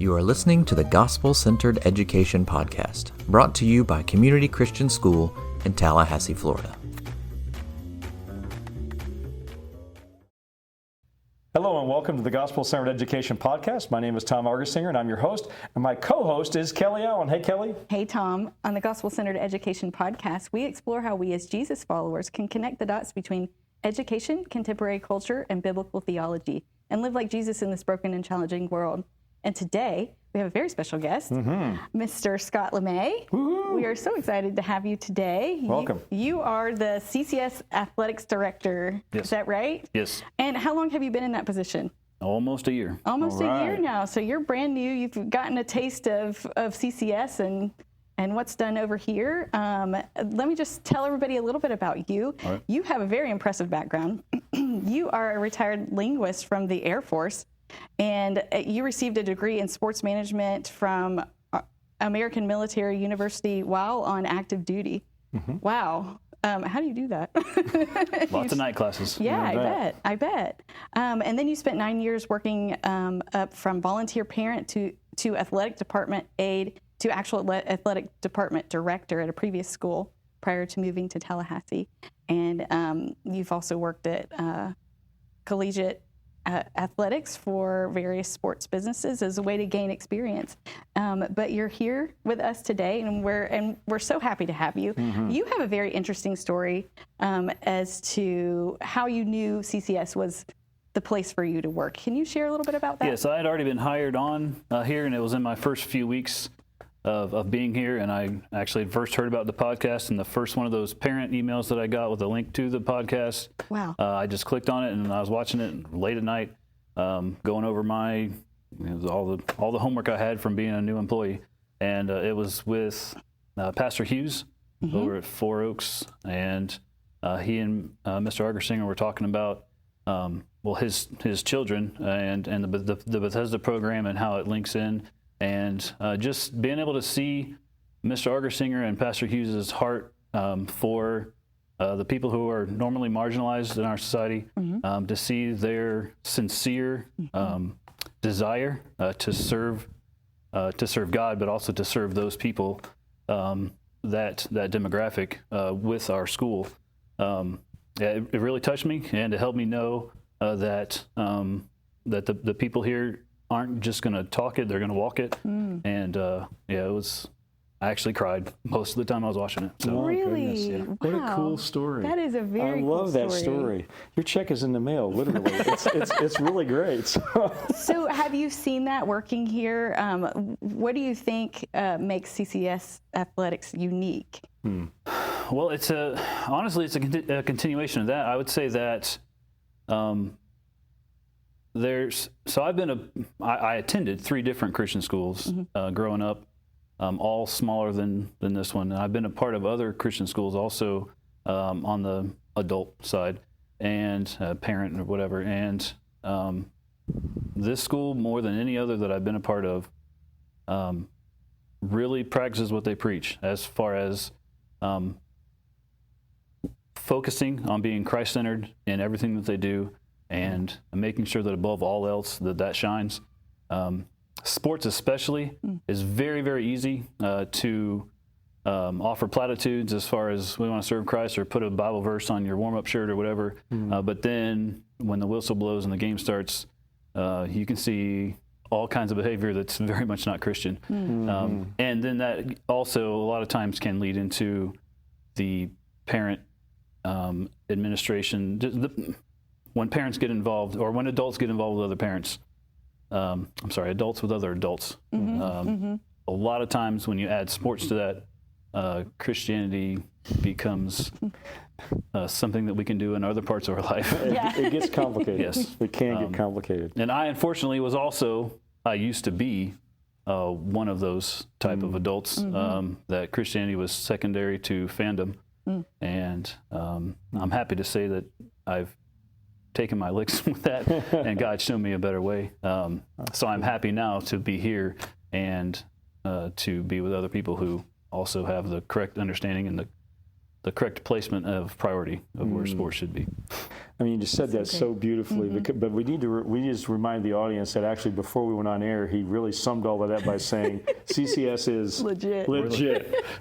You are listening to the Gospel-Centered Education Podcast, brought to you by Community Christian School in Tallahassee, Florida. Hello and welcome to the Gospel-Centered Education Podcast. My name is Tom Argersinger and I'm your host, and my co-host is Kelly Allen. Hey, Kelly. Hey, Tom. On the Gospel-Centered Education Podcast, we explore how we as Jesus followers can connect the dots between education, contemporary culture, and biblical theology, and live like Jesus in this broken and challenging world. And today, we have a very special guest, Mr. Scott Lemay. Woo-hoo. We are so excited to have you today. Welcome. You are the CCS Athletics Director. Yes. Is that right? Yes. And how long have you been in that position? Almost a year. Almost All a year right. now. So you're brand new. You've gotten a taste of CCS and what's done over here. Let me just tell everybody a little bit about you. All right. You have a very impressive background. You are a retired linguist from the Air Force, and you received a degree in sports management from American Military University while on active duty. Wow. How do you do that? Lots of night classes. Yeah, I bet. And then you spent 9 years working up from volunteer parent to athletic department aide to actual athletic department director at a previous school prior to moving to Tallahassee. And you've also worked at collegiate athletics for various sports businesses as a way to gain experience. But you're here with us today, and we're so happy to have you. You have a very interesting story as to how you knew CCS was the place for you to work. Can you share a little bit about that? Yes, I had already been hired on here, and it was in my first few weeks of being here, and I actually had first heard about the podcast, and the first one of those parent emails that I got with a link to the podcast. Wow. I just clicked on it, and I was watching it late at night, going over all the homework I had from being a new employee, and it was with Pastor Hughes over at Four Oaks, and he and Mr. Argersinger were talking about his children and the Bethesda program and how it links in. And just being able to see Mr. Argersinger and Pastor Hughes' heart for the people who are normally marginalized in our society, to see their sincere desire to serve God, but also to serve those people, that demographic with our school. It really touched me, and it helped me know that the people here aren't just going to talk it, they're going to walk it. And it was, I actually cried most of the time I was watching it. So. Really? Yeah. Wow. What a cool story. That is a very cool I love that story. Your check is in the mail, literally. it's really great. So have you seen that working here? What do you think makes CCS Athletics unique? Well, honestly, it's a continuation of that. I would say that I attended 3 different Christian schools growing up, all smaller than this one. And I've been a part of other Christian schools also on the adult side and parent or whatever. And this school, more than any other that I've been a part of, really practices what they preach as far as focusing on being Christ-centered in everything that they do, and making sure that above all else that shines. Sports especially is very, very easy to offer platitudes as far as we want to serve Christ or put a Bible verse on your warm-up shirt or whatever. But then when the whistle blows and the game starts, you can see all kinds of behavior that's very much not Christian. And then that also a lot of times can lead into the parent administration. When parents get involved, or when adults get involved with other parents, adults with other adults. A lot of times when you add sports to that, Christianity becomes something that we can do in other parts of our life. It gets complicated. Yes. It can get complicated. And I, unfortunately, I used to be one of those type of adults, that Christianity was secondary to fandom. And I'm happy to say that I've taken my licks with that, and God showed me a better way. So I'm happy now to be here and to be with other people who also have the correct understanding and the correct placement of priority of where sports should be. I mean, you just said that so beautifully, but we need to we just remind the audience that actually before we went on air, he really summed all of that by saying CCS is legit.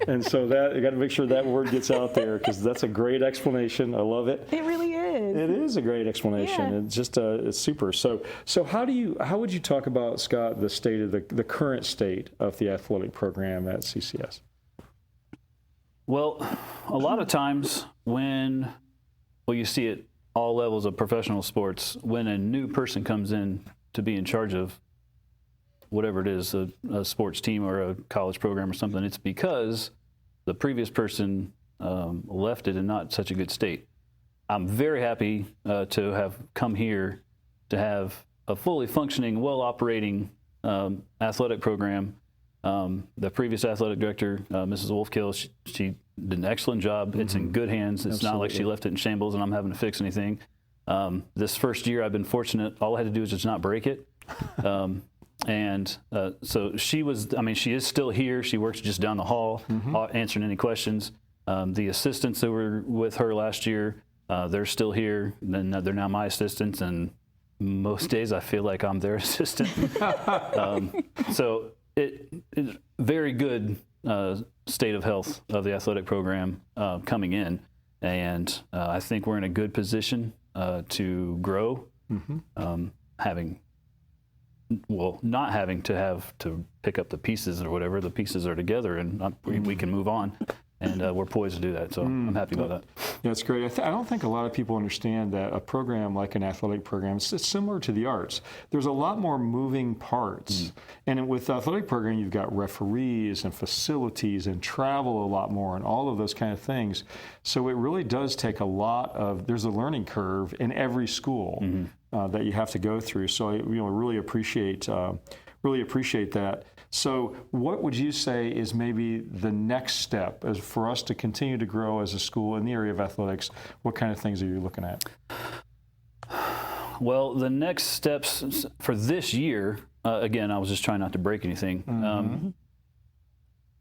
And so that you got to make sure that word gets out there, because that's a great explanation. I love it. It really is. It is a great explanation. Yeah. It's just it's super. So how would you talk about, Scott, the state of the current state of the athletic program at CCS? Well, a lot of times when you see it all levels of professional sports, when a new person comes in to be in charge of whatever it is, a sports team or a college program or something, it's because the previous person left it in not such a good state. I'm very happy to have come here to have a fully functioning, well-operating athletic program. The previous athletic director, Mrs. Wolfkill, she did an excellent job. It's in good hands. It's not like she left it in shambles and I'm having to fix anything. This first year, I've been fortunate. All I had to do is just not break it. So she is still here. She works just down the hall, answering any questions. The assistants that were with her last year, they're still here. Then they're now my assistants, and most days I feel like I'm their assistant. So it is very good state of health of the athletic program coming in, and I think we're in a good position to grow, not having to have to pick up the pieces or whatever. The pieces are together, and we can move on, and we're poised to do that. So I'm happy about that. Yeah, it's great. I don't think a lot of people understand that a program like an athletic program, it's similar to the arts. There's a lot more moving parts. And with the athletic program, you've got referees and facilities and travel a lot more and all of those kind of things. So it really does take a lot of, there's a learning curve in every school that you have to go through. So I really appreciate that. So what would you say is maybe the next step as for us to continue to grow as a school in the area of athletics? What kind of things are you looking at? Well, the next steps for this year, again, I was just trying not to break anything. And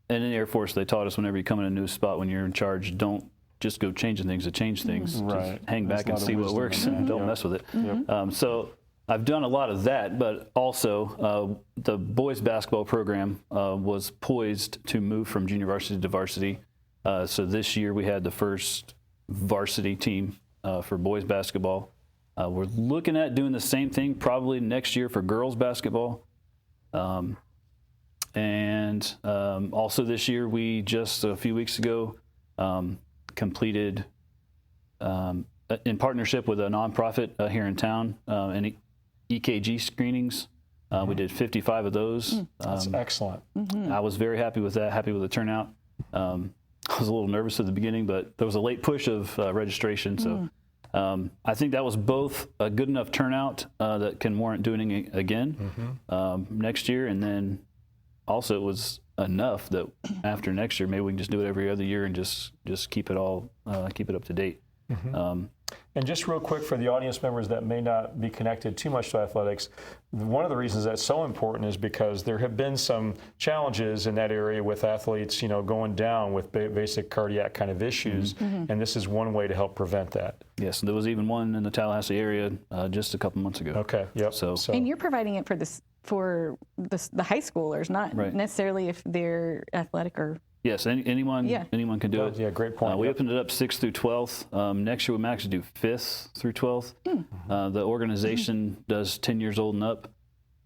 in the Air Force, they taught us whenever you come in a new spot, when you're in charge, don't just go changing things to change things. Right. Just hang back and see what works and don't mess with it. So I've done a lot of that, but also the boys basketball program was poised to move from junior varsity to varsity. So this year we had the first varsity team for boys basketball. We're looking at doing the same thing probably next year for girls basketball. And also this year, we just a few weeks ago completed, in partnership with a nonprofit here in town, an EKG screenings. We did 55 of those. That's excellent. I was very happy with that, happy with the turnout. I was a little nervous at the beginning, but there was a late push of registration. So I think that was both a good enough turnout that can warrant doing it again next year. And then also it was enough that after next year, maybe we can just do it every other year and just keep it all, keep it up to date. And just real quick for the audience members that may not be connected too much to athletics, one of the reasons that's so important is because there have been some challenges in that area with athletes, going down with basic cardiac kind of issues, and this is one way to help prevent that. Yes, there was even one in the Tallahassee area just a couple months ago. Okay, yep. So And you're providing it for the high schoolers, not necessarily if they're athletic or... Yes, anyone can do it. Yeah, great point. We opened it up 6th through 12th. Next year we might actually do 5th through 12th. The organization does 10 years old and up.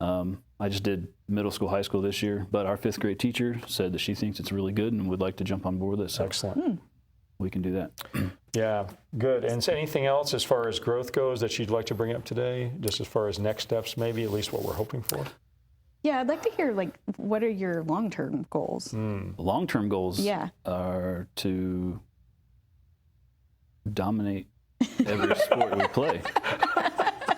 I just did middle school, high school this year, but our 5th grade teacher said that she thinks it's really good and would like to jump on board with it. So excellent. We can do that. Yeah, good. And so anything else as far as growth goes that you'd like to bring up today, just as far as next steps, maybe at least what we're hoping for? Yeah, I'd like to hear, what are your long-term goals? Long-term goals are to dominate every sport we play.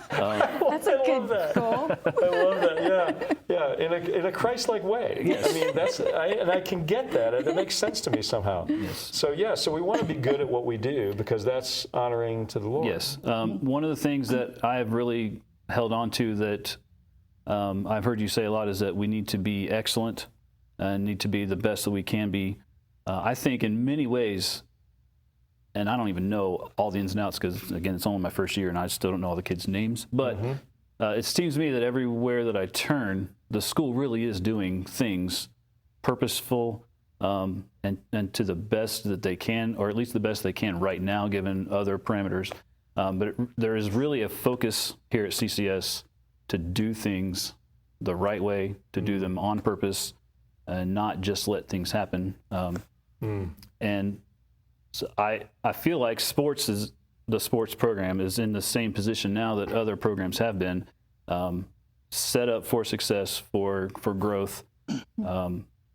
That's a good goal. I love that. Yeah. In a Christ-like way. Yes. I mean, and I can get that. It makes sense to me somehow. Yes. So we want to be good at what we do because that's honoring to the Lord. Yes. One of the things that I have really held on to that I've heard you say a lot is that we need to be excellent and need to be the best that we can be. I think in many ways and I don't even know all the ins and outs because, again, it's only my first year and I still don't know all the kids' names. But it seems to me that everywhere that I turn, the school really is doing things purposeful and to the best that they can, or at least the best they can right now, given other parameters. But there is really a focus here at CCS to do things the right way, to do them on purpose, and not just let things happen. And so I feel like the sports program is in the same position now that other programs have been, set up for success, for growth.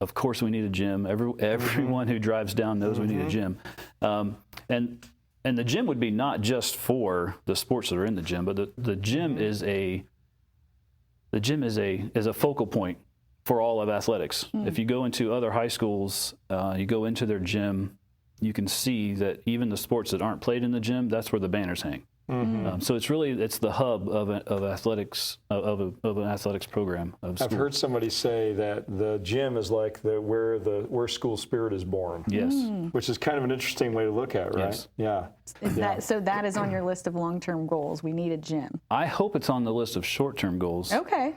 Of course, we need a gym. Everyone who drives down knows we need a gym. And the gym would be not just for the sports that are in the gym, but the gym is a focal point for all of athletics. If you go into other high schools, you go into their gym, you can see that even the sports that aren't played in the gym, that's where the banners hang. So it's the hub of athletics, of an athletics program of school. I've heard somebody say that the gym is like where school spirit is born. Yes. Which is kind of an interesting way to look at it, right? Yes. Yeah. So that is on your list of long-term goals. We need a gym. I hope it's on the list of short-term goals. Okay.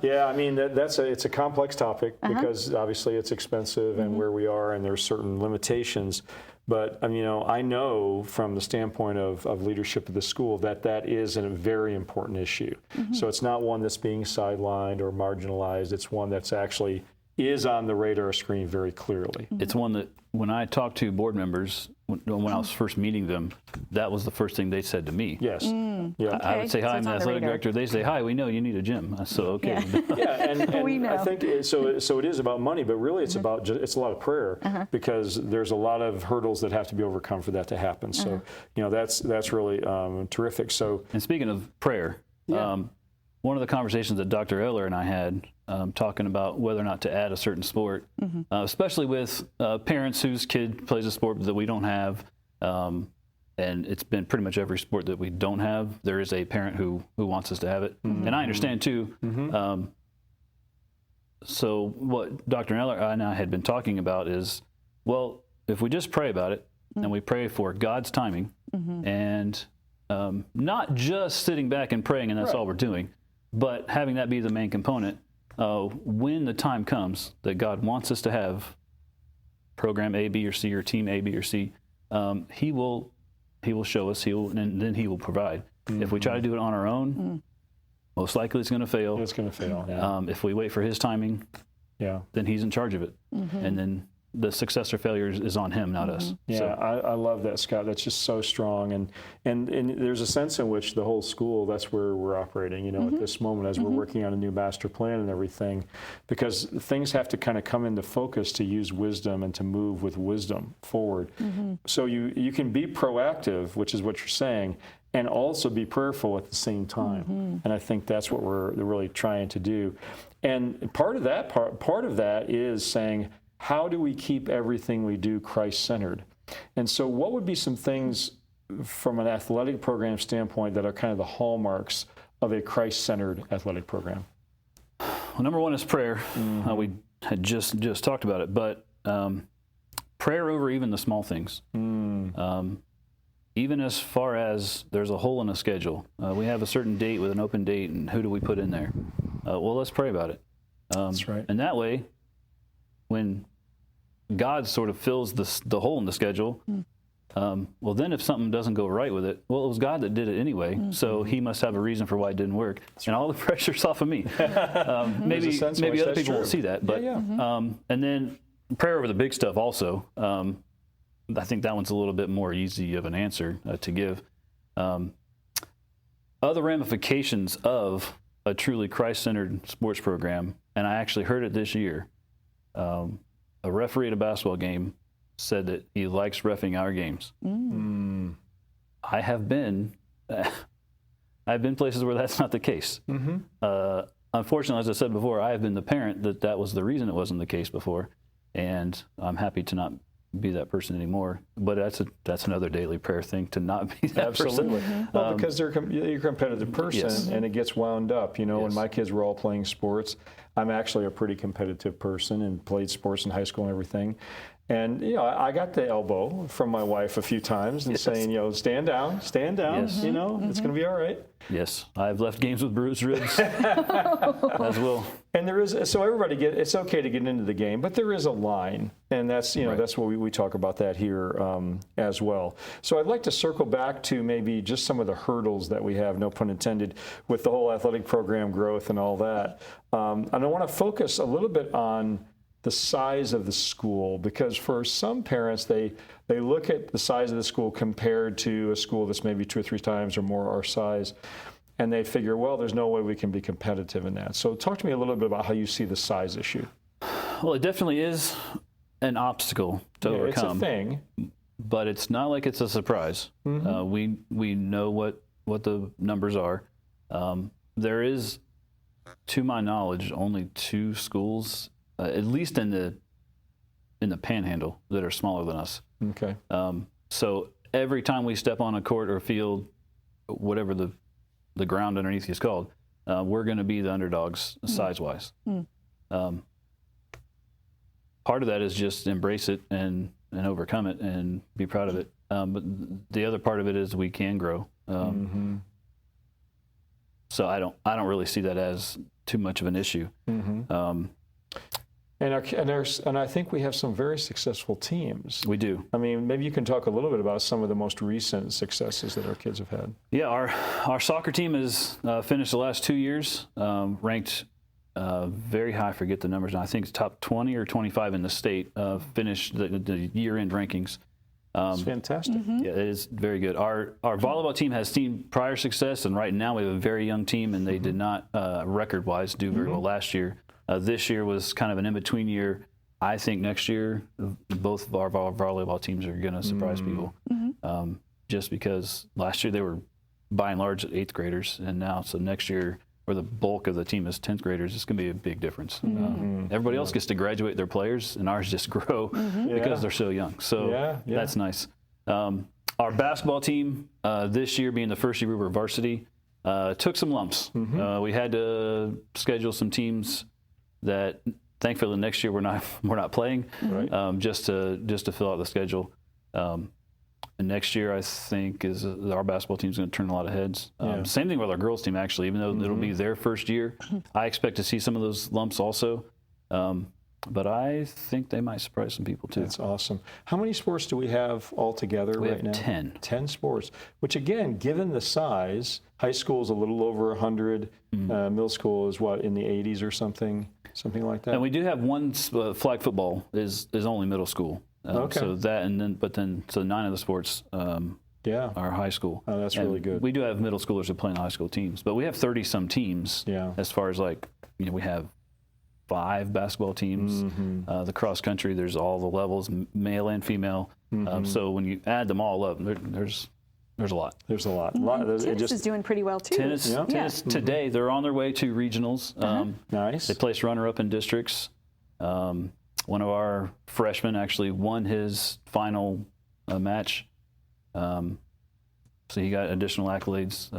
Yeah, I mean, it's a complex topic because obviously it's expensive and where we are and there's certain limitations. But I know from the standpoint of leadership of the school that is a very important issue. So it's not one that's being sidelined or marginalized. It's one that's actually is on the radar screen very clearly. It's one that when I talked to board members, when I was first meeting them, that was the first thing they said to me. Yes. Yeah. I would say, hi, I'm the athletic director. They say, hi, we know you need a gym. So, okay. Yeah, and We know. I think so it is about money, but really it's about it's a lot of prayer because there's a lot of hurdles that have to be overcome for that to happen. So, that's really terrific. So, and speaking of prayer, one of the conversations that Dr. Eller and I had talking about whether or not to add a certain sport, especially with parents whose kid plays a sport that we don't have, and it's been pretty much every sport that we don't have, there is a parent who wants us to have it. And I understand too. So what Dr. Eller and I had been talking about is, well, if we just pray about it and we pray for God's timing and not just sitting back and praying and that's all we're doing, but having that be the main component, when the time comes that God wants us to have program A, B, or C, or team A, B, or C, He will show us. And then He will provide. If we try to do it on our own, most likely it's going to fail. it's going to fail. Yeah. If we wait for His timing, then He's in charge of it, and then the success or failure is on Him, not us. Yeah, So, I love that, Scott. That's just so strong, and there's a sense in which the whole school, that's where we're operating, at this moment as we're working on a new master plan and everything, because things have to kind of come into focus to use wisdom and to move with wisdom forward. So you can be proactive, which is what you're saying, and also be prayerful at the same time. And I think that's what we're really trying to do. And part of that is saying, how do we keep everything we do Christ-centered? And so what would be some things from an athletic program standpoint that are kind of the hallmarks of a Christ-centered athletic program? well, number one is prayer. We had just talked about it, but prayer over even the small things. Even as far as there's a hole in a schedule. We have a certain date with an open date, and who do we put in there? Well, let's pray about it. That's right. And that way, when God sort of fills the hole in the schedule, well, then if something doesn't go right with it, well, it was God that did it anyway, so He must have a reason for why it didn't work. And all the pressure's off of me. Maybe other people won't see that, but and then prayer over the big stuff also. I think that one's a little bit more easy of an answer to give. Other ramifications of a truly Christ-centered sports program, and I actually heard it this year. A referee at a basketball game said that he likes reffing our games. I have been places where that's not the case. Unfortunately, as I said before, I have been the parent that was the reason it wasn't the case before, and I'm happy to not be that person anymore. But that's another daily prayer thing, to not be that person. Well, because you're a competitive person, and it gets wound up. When my kids were all playing sports, I'm actually a pretty competitive person and played sports in high school and everything. And, I got the elbow from my wife a few times and saying, stand down, Yes. it's going to be all right. Yes, I've left games with bruised ribs as well. And there is, so everybody it's okay to get into the game, but there is a line. And that's, that's what we talk about that here as well. So I'd like to circle back to maybe just some of the hurdles that we have, no pun intended, with the whole athletic program growth and all that. And I want to focus a little bit on the size of the school, because for some parents, they look at the size of the school compared to a school that's maybe 2 or 3 times or more our size, and they figure, well, there's no way we can be competitive in that. So talk to me a little bit about how you see the size issue. Well, it definitely is an obstacle to overcome. It's a thing. But it's not like it's a surprise. We know what the numbers are. There is, to my knowledge, only 2 schools, at least in the Panhandle, that are smaller than us. Okay. So every time we step on a court or field, whatever the ground underneath you is called, we're going to be the underdogs size-wise. Part of that is just embrace it and overcome it and be proud of it. But the other part of it is we can grow. So I don't really see that as too much of an issue. And I think we have some very successful teams. We do. I mean, maybe you can talk a little bit about some of the most recent successes that our kids have had. Yeah, our soccer team has finished the last 2 years ranked very high. I forget the numbers now. I think it's top 20 or 25 in the state. Finished the year-end rankings. It's fantastic. Yeah, it is very good. Our volleyball team has seen prior success, and right now we have a very young team, and they did not record-wise do very well last year. This year was kind of an in-between year. I think next year, both of our volleyball teams are going to surprise people. Just because last year they were, by and large, 8th graders, and now, so next year, where the bulk of the team is 10th graders, it's going to be a big difference. Everybody else gets to graduate their players, and ours just grow because they're so young. So that's nice. Our basketball team, this year being the first year we were varsity, took some lumps. We had to schedule some teams that thankfully next year we're not playing, just to fill out the schedule. And next year I think is our basketball team's going to turn a lot of heads. Same thing with our girls team actually, even though it'll be their first year. I expect to see some of those lumps also. But I think they might surprise some people too. That's awesome. How many sports do we have altogether right now? 10. 10 sports, which again, given the size, high school is a little over 100, middle school is what, in the 80s or something like that? And we do have one flag football is only middle school. So that, so 9 of the sports are high school. Oh, that's really good. We do have middle schoolers that play in high school teams, but we have 30-some teams as far as we have 5 basketball teams. The cross country, there's all the levels, male and female. So when you add them all up, there's a lot. There's a lot. Tennis is doing pretty well too. Tennis today, they're on their way to regionals. Nice. They placed runner-up in districts. One of our freshmen actually won his final match. So he got additional accolades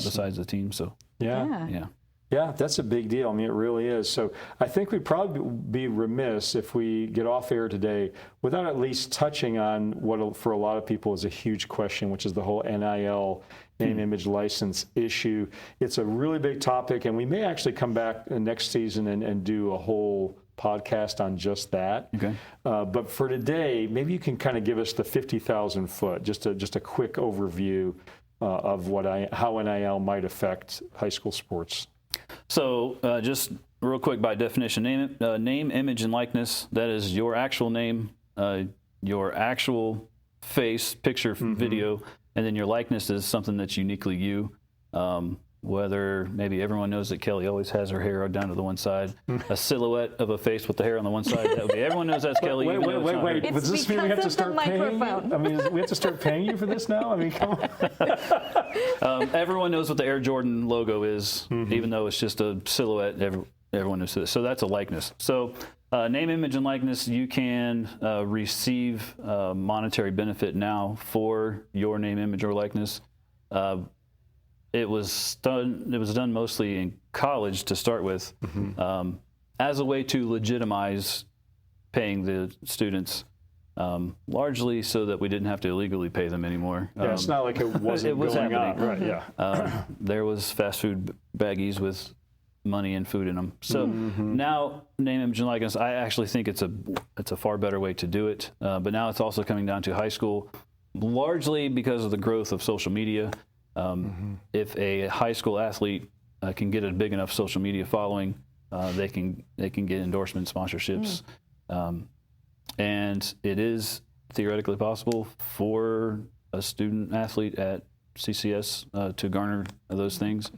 besides the team. So Yeah, that's a big deal. I mean, it really is. So I think we'd probably be remiss if we get off air today without at least touching on what for a lot of people is a huge question, which is the whole NIL, name, image, license issue. It's a really big topic, and we may actually come back next season and do a whole podcast on just that. Okay. But for today, maybe you can kind of give us the 50,000 foot, just a quick overview of how NIL might affect high school sports. So just real quick, by definition, name, image, and likeness, that is your actual name, your actual face, picture, video, and then your likeness is something that's uniquely you. Whether maybe everyone knows that Kelly always has her hair down to the one side, a silhouette of a face with the hair on the one side, that would be, everyone knows that's Kelly. Wait. Does this mean we have to start paying you? I mean, we have to start paying you for this now? I mean, come on. Everyone knows what the Air Jordan logo is, even though it's just a silhouette. Everyone knows this. So that's a likeness. So name, image, and likeness, you can receive monetary benefit now for your name, image, or likeness. It was done mostly in college to start with, as a way to legitimize paying the students. largely so that we didn't have to illegally pay them anymore. Yeah, it's not like it wasn't it was going happening. on. Right, yeah. There was fast food baggies with money and food in them. So now, name, image, and likeness, I actually think it's a far better way to do it. But now it's also coming down to high school, largely because of the growth of social media. If a high school athlete can get a big enough social media following, they can get endorsement sponsorships. And it is theoretically possible for a student athlete at CCS to garner those things.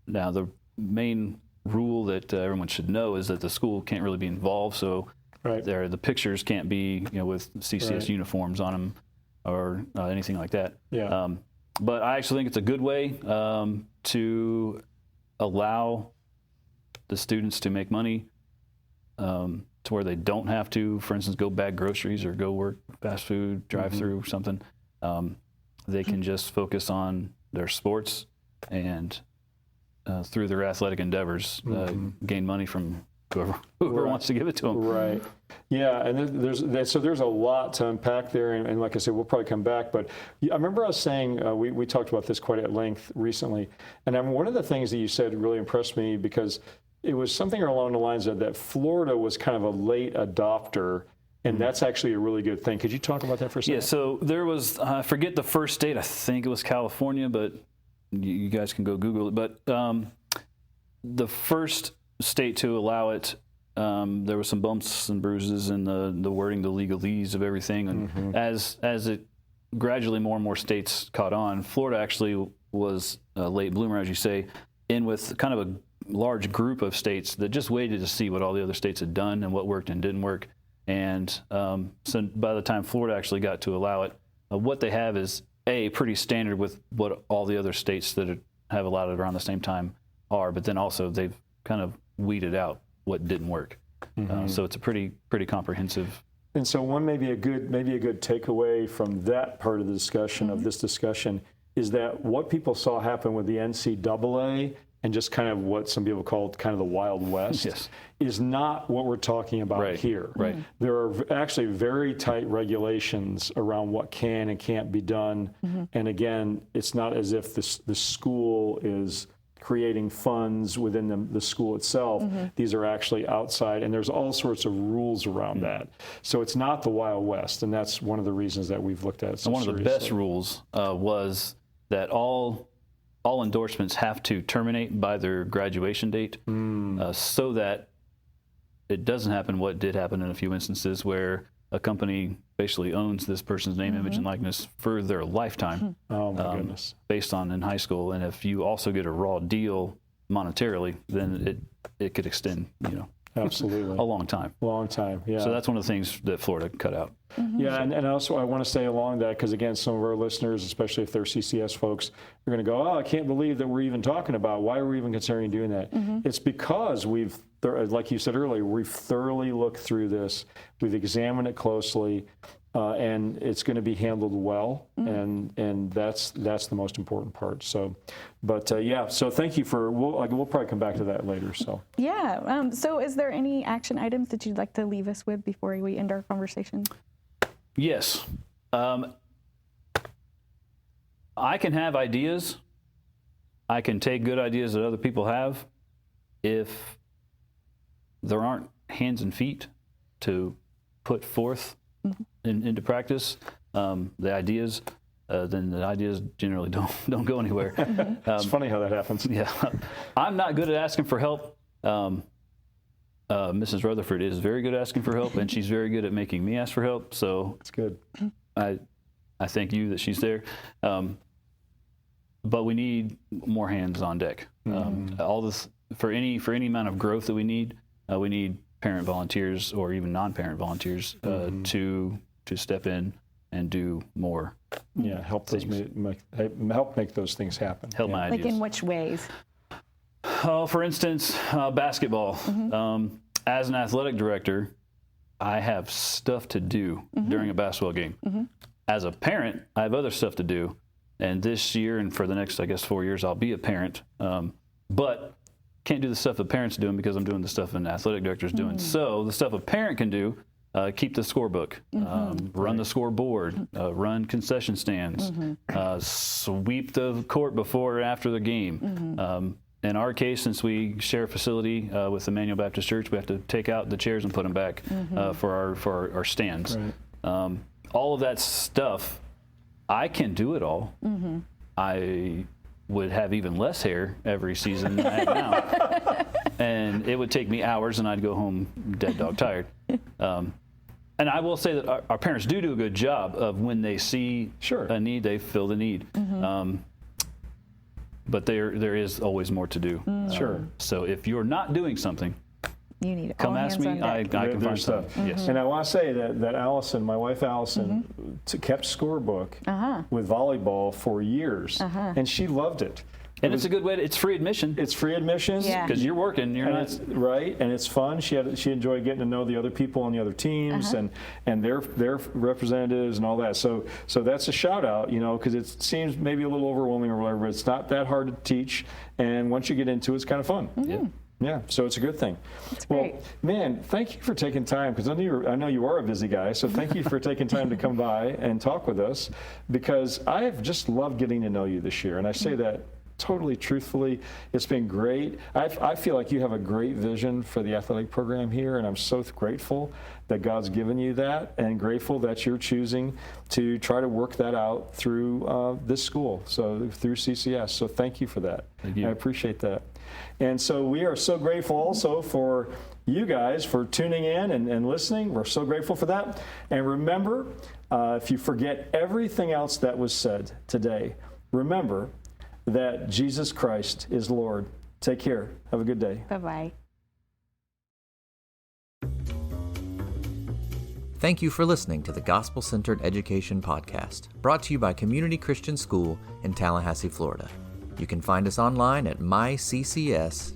Now, the main rule that everyone should know is that the school can't really be involved, so the pictures can't be with CCS uniforms on them or anything like that. Yeah. But I actually think it's a good way to allow the students to make money to where they don't have to, for instance, go bag groceries or go work fast food, drive-through, something. They can just focus on their sports and through their athletic endeavors gain money from whoever wants to give it to them. Right. Yeah, and there's a lot to unpack there, and like I said, we'll probably come back. But I remember I was saying, we talked about this quite at length recently, and one of the things that you said really impressed me because it was something along the lines of that Florida was kind of a late adopter, and that's actually a really good thing. Could you talk about that for a second? Yeah, so there was, I forget the first state, I think it was California, but you guys can go Google it. But the first state to allow it, there was some bumps and bruises in the wording, the legalese of everything. And as it gradually more and more states caught on, Florida actually was a late bloomer, as you say, in with kind of a large group of states that just waited to see what all the other states had done and what worked and didn't work. And so by the time Florida actually got to allow it, what they have is pretty standard with what all the other states that have allowed it around the same time are, but then also they've kind of weeded out what didn't work. So it's a pretty comprehensive. And so one maybe a good takeaway from that part of the discussion of this discussion is that what people saw happen with the NCAA and just kind of what some people called kind of the Wild West is not what we're talking about here. Right. There are actually very tight regulations around what can and can't be done. And again, it's not as if the school is creating funds within the school itself. These are actually outside, and there's all sorts of rules around that. So it's not the Wild West, and that's one of the reasons that we've looked at it so one of the seriously. best rules was that all endorsements have to terminate by their graduation date, so that it doesn't happen what did happen in a few instances where a company basically owns this person's name, image, and likeness for their lifetime. Oh my goodness! Based on in high school, and if you also get a raw deal monetarily, then it could extend, Absolutely. a long time. Long time, yeah. So that's one of the things that Florida cut out. Yeah, and also I want to say along that, because again, some of our listeners, especially if they're CCS folks, are going to go, I can't believe that we're even talking about, why are we even considering doing that? It's because we've, like you said earlier, we've thoroughly looked through this, we've examined it closely, and it's going to be handled well, and that's the most important part. So, but so thank you for, we'll probably come back to that later. So yeah, so is there any action items that you'd like to leave us with before we end our conversation? Yes. I can have ideas. I can take good ideas that other people have. If there aren't hands and feet to put forth into practice, the ideas, then the ideas generally don't go anywhere. It's funny how that happens. Yeah. I'm not good at asking for help. Mrs. Rutherford is very good at asking for help, and she's very good at making me ask for help. So it's good. I thank you that she's there. But we need more hands on deck. All this for any amount of growth that we need parent volunteers or even non-parent volunteers to step in and do more. Yeah, help make those things happen. Help my ideas. Like in which ways? For instance, basketball. As an athletic director, I have stuff to do during a basketball game. As a parent, I have other stuff to do. And this year and for the next, 4 years, I'll be a parent. But can't do the stuff the parents are doing because I'm doing the stuff an athletic director is doing. So the stuff a parent can do, keep the scorebook, run the scoreboard, run concession stands, sweep the court before or after the game. In our case, since we share a facility with Emmanuel Baptist Church, we have to take out the chairs and put them back for our stands. Right. All of that stuff, I can do it all. I would have even less hair every season than I have now. And it would take me hours, and I'd go home dead dog tired. And I will say that our parents do a good job of when they see a need, they fill the need. But there is always more to do. So if you're not doing something, you need come ask me. I can find stuff. Yes. And I want to say that Allison, my wife Allison, kept scorebook with volleyball for years, and she loved it. And it's a good way it's free admission. It's free admission because you're working. You're not right, and it's fun. She enjoyed getting to know the other people on the other teams and their representatives and all that. So that's a shout out, because it seems maybe a little overwhelming or whatever, but it's not that hard to teach. And once you get into it, it's kind of fun. Yeah, so it's a good thing. Well, man, thank you for taking time, because I know you are a busy guy, so thank you for taking time to come by and talk with us, because I have just loved getting to know you this year, and I say that totally truthfully. It's been great. I feel like you have a great vision for the athletic program here, and I'm so grateful that God's given you that, and grateful that you're choosing to try to work that out through this school, so through CCS. So thank you for that. Thank you. I appreciate that. And so we are so grateful also for you guys for tuning in and listening. We're so grateful for that. And remember, if you forget everything else that was said today, remember that Jesus Christ is Lord. Take care. Have a good day. Bye-bye. Thank you for listening to the Gospel Centered Education Podcast, brought to you by Community Christian School in Tallahassee, Florida. You can find us online at myccs.org.